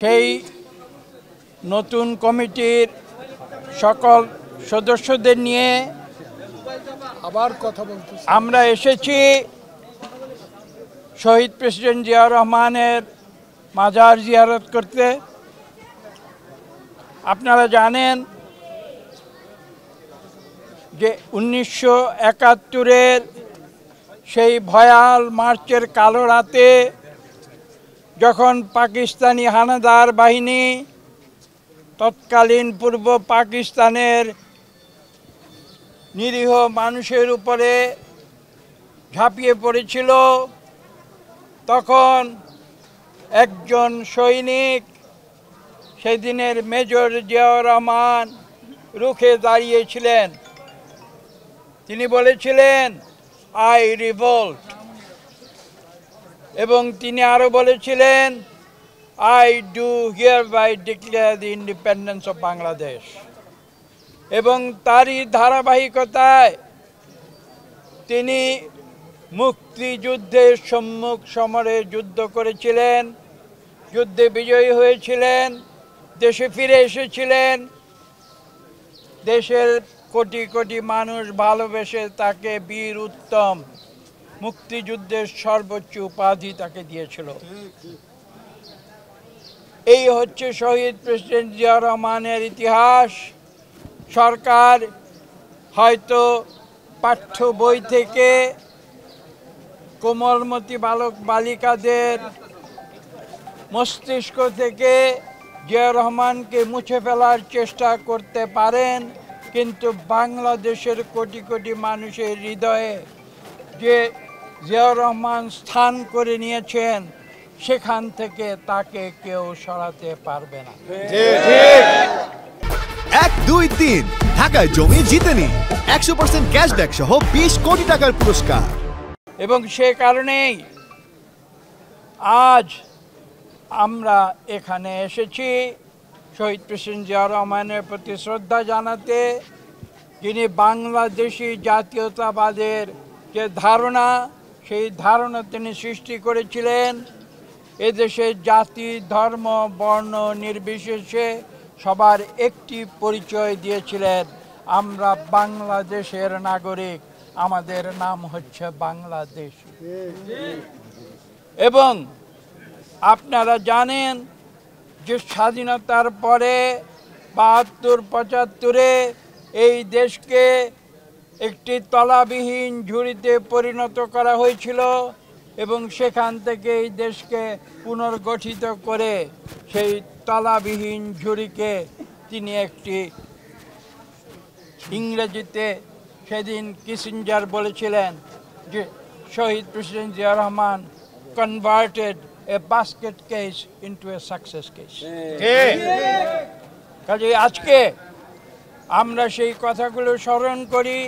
সেই নতুন কমিটির সকল সদস্যদের নিয়ে আবার কথা বলতেছি আমরা এসেছি শহীদ প্রেসিডেন্ট জিয়াউর রহমানের মাজার জিয়ারত করতে। আপনারা জানেন যে 1971-এর সেই ভয়াল মার্চের কালো রাতে যখন পাকিস্তানি হানাদার বাহিনী তৎকালীন পূর্ব পাকিস্তানের নিরীহ মানুষের উপরে ঝাঁপিয়ে পড়েছিল, তখন একজন সৈনিক, সেদিনের মেজর জিয়াউর রহমান, রুখে দাঁড়িয়েছিলেন। তিনি বলেছিলেন, আই রিভোল্ট। এবং তিনি আরও বলেছিলেন, I do hereby declare the independence of Bangladesh. এবং তারই ধারাবাহিকতায় তিনি মুক্তিযুদ্ধের সম্মুখ সমরে যুদ্ধ করেছিলেন, যুদ্ধে বিজয়ী হয়েছিলেন, দেশে ফিরে এসেছিলেন। দেশের কোটি কোটি মানুষ ভালোবেসে তাকে বীর উত্তম, মুক্তিযুদ্ধের সর্বোচ্চ উপাধি তাকে দিয়েছিল। এই হচ্ছে শহীদ প্রেসিডেন্ট জিয়াউর রহমানের ইতিহাস। সরকার হয়তো পাঠ্য বই থেকে কোমলমতি বালক বালিকাদের মস্তিষ্ক থেকে জিয়াউর রহমানকে মুছে ফেলার চেষ্টা করতে পারেন, কিন্তু বাংলাদেশের কোটি কোটি মানুষের হৃদয়ে যে জিয়াউর রহমান স্থান করে নিয়েছেন, সেখান থেকে তাকে কেউ সরাতে পারবে না। 1, 2, 3 ঢাকায় জমি জিতে নিন 100% ক্যাশব্যাক সহ 20 কোটি টাকার পুরস্কার। এবং সে কারণেই আজ আমরা এখানে এসেছি শহীদ প্রেসিডেন্ট জিয়াউর রহমানের প্রতি শ্রদ্ধা জানাতে, যিনি বাংলাদেশি জাতীয়তাবাদের যে ধারণা, সেই ধারণা তিনি সৃষ্টি করেছিলেন। এদেশে জাতি, ধর্ম, বর্ণ নির্বিশেষে সবার একটি পরিচয় দিয়েছিলেন, আমরা বাংলাদেশের নাগরিক, আমাদের নাম হচ্ছে বাংলাদেশ। এবং আপনারা জানেন যে স্বাধীনতার পরে 72-75-এ এই দেশকে একটি তলাবিহীন ঝুড়িতে পরিণত করা হয়েছিল, এবং সেখান থেকে এই দেশকে পুনর্গঠিত করে সেই তলাবিহীন ঝুড়িকে তিনি একটি, ইংরেজিতে সেদিন কিসিঞ্জার বলেছিলেন যে শহীদ president Ziaur Rahman converted a basket case into a success case. কাজে আজকে আমরা সেই কথাগুলো স্মরণ করি।